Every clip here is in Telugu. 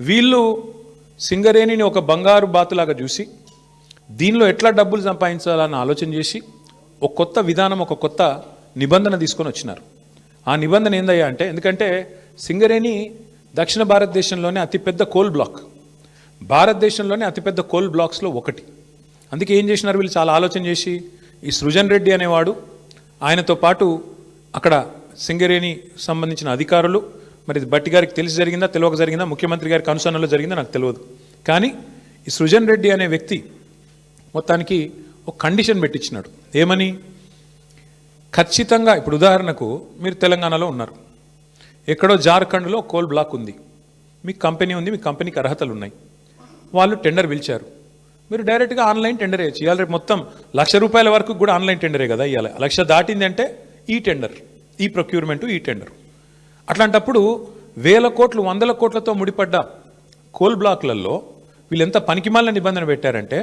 వీళ్ళు సింగరేణిని ఒక బంగారు బాతులాగా చూసి దీనిలో ఎట్లా డబ్బులు సంపాదించాలని ఆలోచన చేసి ఒక కొత్త విధానం, ఒక కొత్త నిబంధన తీసుకొని వచ్చినారు. ఆ నిబంధన ఏందయ్యా అంటే, ఎందుకంటే సింగరేణి దక్షిణ భారతదేశంలోనే అతిపెద్ద కోల్ బ్లాక్, భారతదేశంలోనే అతిపెద్ద కోల్ బ్లాక్స్లో ఒకటి. అందుకే ఏం చేసినారు వీళ్ళు, చాలా ఆలోచన చేసి ఈ సృజన్ రెడ్డి అనేవాడు, ఆయనతో పాటు అక్కడ సింగరేణి సంబంధించిన అధికారులు, మరి భట్టి గారికి తెలిసి జరిగిందా తెలియక జరిగిందా, ముఖ్యమంత్రి గారికి అనుసరణలో జరిగిందా నాకు తెలియదు, కానీ ఈ సృజన్ రెడ్డి అనే వ్యక్తి మొత్తానికి ఒక కండిషన్ పెట్టించినాడు. ఏమని? ఖచ్చితంగా ఇప్పుడు ఉదాహరణకు మీరు తెలంగాణలో ఉన్నారు, ఎక్కడో జార్ఖండ్లో కోల్ బ్లాక్ ఉంది, మీకు కంపెనీ ఉంది, మీ కంపెనీకి అర్హతలు ఉన్నాయి, వాళ్ళు టెండర్ పిలిచారు, మీరు డైరెక్ట్గా ఆన్లైన్ టెండర్ వేయచ్చు. ఇవాళ రేపు మొత్తం ₹1,00,000 వరకు కూడా ఆన్లైన్ టెండరే కదా ఇవాళ. 1,00,000 దాటింది అంటే ఈ టెండర్, ఈ ప్రొక్యూర్మెంటు, ఈ టెండర్. అట్లాంటప్పుడు వేల కోట్లు, వందల కోట్లతో ముడిపడ్డ కోల్ బ్లాక్లలో వీళ్ళు ఎంత పనికిమాలిన నిబంధన పెట్టారంటే,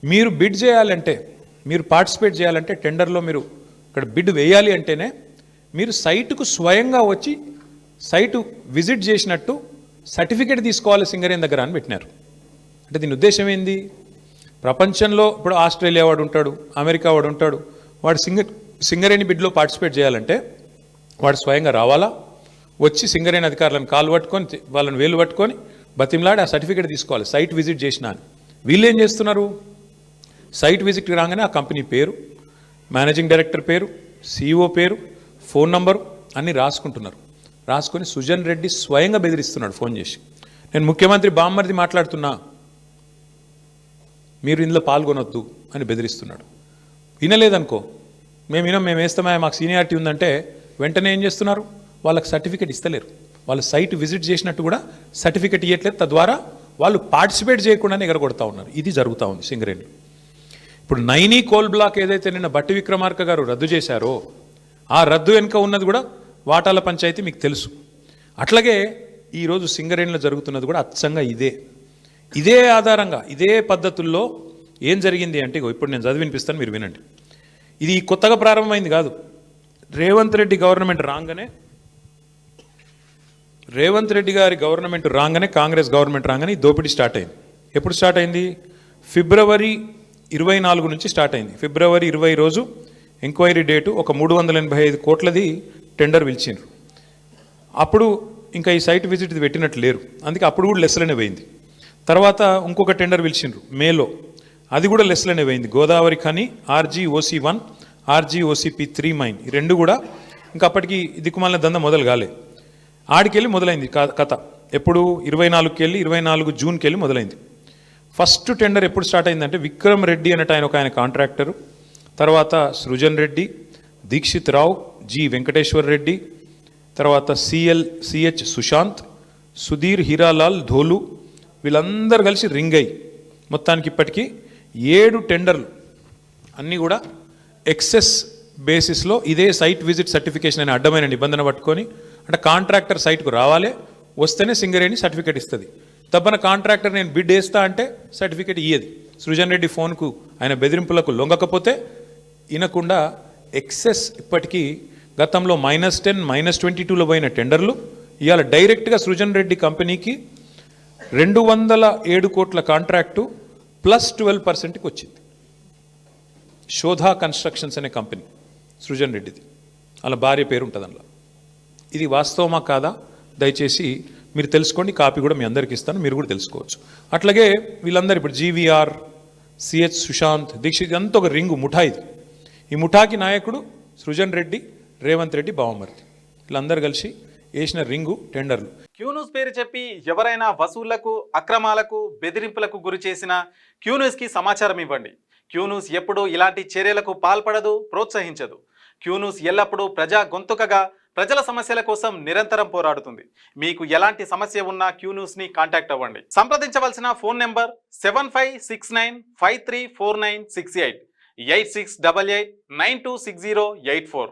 మీరు బిడ్ చేయాలంటే, మీరు పార్టిసిపేట్ చేయాలంటే టెండర్లో మీరు ఇక్కడ బిడ్ వేయాలి అంటేనే మీరు సైటుకు స్వయంగా వచ్చి సైటు విజిట్ చేసినట్టు సర్టిఫికేట్ తీసుకోవాలి సింగరేణి దగ్గర అని పెట్టినారు. అంటే దీని ఉద్దేశం ఏంది? ప్రపంచంలో ఇప్పుడు ఆస్ట్రేలియా వాడు ఉంటాడు, అమెరికా వాడు ఉంటాడు, వాడు సింగరేణి బిడ్లో పార్టిసిపేట్ చేయాలంటే వాడు స్వయంగా రావాలా, వచ్చి సింగరేణి అధికారులను కాలు పట్టుకొని, వాళ్ళని వేలు పట్టుకొని బతిమలాడి ఆ సర్టిఫికేట్ తీసుకోవాలి సైట్ విజిట్ చేసినా అని. వీళ్ళు ఏం చేస్తున్నారు? సైట్ విజిట్కి రాగానే ఆ కంపెనీ పేరు, మేనేజింగ్ డైరెక్టర్ పేరు, CEO పేరు, ఫోన్ నంబరు అన్నీ రాసుకుంటున్నారు. రాసుకొని సుజన్ రెడ్డి స్వయంగా బెదిరిస్తున్నాడు ఫోన్ చేసి, నేను ముఖ్యమంత్రి బామ్మర్ది మాట్లాడుతున్నా, మీరు ఇందులో పాల్గొనొద్దు అని బెదిరిస్తున్నాడు. వినలేదనుకో, మేము వేస్తామా, మాకు సీనియారిటీ ఉందంటే వెంటనే ఏం చేస్తున్నారు, వాళ్ళకి సర్టిఫికేట్ ఇస్తలేరు, వాళ్ళు సైట్ విజిట్ చేసినట్టు కూడా సర్టిఫికేట్ ఇవ్వట్లేదు, తద్వారా వాళ్ళు పార్టిసిపేట్ చేయకుండానే ఎగరగొడతా ఉన్నారు. ఇది జరుగుతూ ఉంది సింగరేణి. ఇప్పుడు నైనీ కోల్ బ్లాక్ ఏదైతే నిన్న బట్టి విక్రమార్క గారు రద్దు చేశారో, ఆ రద్దు వెనుక ఉన్నది కూడా వాటాల పంచాయతీ మీకు తెలుసు. అట్లాగే ఈరోజు సింగరేణిలో జరుగుతున్నది కూడా అచ్చంగా ఇదే ఆధారంగా, ఇదే పద్ధతుల్లో ఏం జరిగింది అంటే, ఇప్పుడు నేను చదివినిపిస్తాను, మీరు వినండి. ఇది కొత్తగా ప్రారంభమైంది కాదు. రేవంత్ రెడ్డి గారి గవర్నమెంట్ రాగానే, కాంగ్రెస్ గవర్నమెంట్ రాగానే ఈ దోపిడీ స్టార్ట్ అయింది. ఎప్పుడు స్టార్ట్ అయింది? ఫిబ్రవరి 24 నుంచి స్టార్ట్ అయింది. ఫిబ్రవరి 20 రోజు ఎంక్వైరీ డేటు, ఒక 385 కోట్లది టెండర్ పిలిచిండ్రు. అప్పుడు ఇంకా ఈ సైట్ విజిట్ పెట్టినట్టు లేరు, అందుకే అప్పుడు కూడా లెస్లనే పోయింది. తర్వాత ఇంకొక టెండర్ పిలిచిండ్రు మేలో, అది కూడా లెస్లనే పోయింది. Godavari Khani, RGOC1, RGOCP3 mine, ఈ రెండు కూడా ఇంకా అప్పటికి దిక్కుమాలిన దంద మొదలు కాలే. ఆడికెళ్ళి మొదలైంది కథ. ఎప్పుడు? 24కి వెళ్ళి 24 జూన్కి వెళ్ళి మొదలైంది. ఫస్ట్ టెండర్ ఎప్పుడు స్టార్ట్ అయిందంటే, విక్రమ్ రెడ్డి అన్నట్టు ఆయన కాంట్రాక్టరు, తర్వాత సృజన్ రెడ్డి, దీక్షిత్ రావు, G వెంకటేశ్వర్ రెడ్డి, తర్వాత CH సుశాంత్, సుధీర్ హీరాలాల్ ధోలు, వీళ్ళందరూ కలిసి రింగ్ అయ్యి మొత్తానికి ఇప్పటికీ 7 టెండర్లు అన్నీ కూడా ఎక్సెస్ బేసిస్లో ఇదే సైట్ విజిట్ సర్టిఫికేషన్ అనే అడ్డమైన నిబంధన పట్టుకొని, అంటే కాంట్రాక్టర్ సైట్కు రావాలి, వస్తేనే సింగరేణి సర్టిఫికేట్ ఇస్తుంది. తప్పన కాంట్రాక్టర్ నేను బిడ్ వేస్తా అంటే సర్టిఫికేట్ ఇయ్యదు. సృజన్ రెడ్డి ఫోన్కు, ఆయన బెదిరింపులకు లొంగకపోతే వినకుండా ఎక్సెస్, ఇప్పటికీ గతంలో -10, -22లో పోయిన టెండర్లు ఇవాళ డైరెక్ట్గా సృజన్ రెడ్డి కంపెనీకి 207 కోట్ల కాంట్రాక్టు +12%కి వచ్చింది. శోధా కన్స్ట్రక్షన్స్ అనే కంపెనీ సృజన్ రెడ్డిది, అలా భార్య పేరు ఉంటుంది అందులో. ఇది వాస్తవమా కాదా దయచేసి మీరు తెలుసుకోండి, కాపీ కూడా మీ అందరికీ ఇస్తాను, మీరు కూడా తెలుసుకోవచ్చు. అట్లాగే వీళ్ళందరూ ఇప్పుడు GVR, CH సుశాంత్, దీక్షిత్, అంతా ఒక రింగు ముఠా ఇది. ఈ ముఠాకి నాయకుడు సృజన్ రెడ్డి, రేవంత్ రెడ్డి బావమర్ది, వీళ్ళందరూ కలిసి వేసిన రింగు టెండర్లు. క్యూన్యూస్ పేరు చెప్పి ఎవరైనా వసూళ్లకు, అక్రమాలకు, బెదిరింపులకు గురి చేసిన క్యూన్యూస్కి సమాచారం ఇవ్వండి. క్యూన్యూస్ ఎప్పుడూ ఇలాంటి చర్యలకు పాల్పడదు, ప్రోత్సహించదు. క్యూన్యూస్ ఎల్లప్పుడూ ప్రజా గొంతుకగా ప్రజల సమస్యల కోసం నిరంతరం పోరాడుతుంది. మీకు ఎలాంటి సమస్య ఉన్నా క్యూన్యూస్ని కాంటాక్ట్ అవ్వండి. సంప్రదించవలసిన ఫోన్ నెంబర్ 7569534968, 8688926084.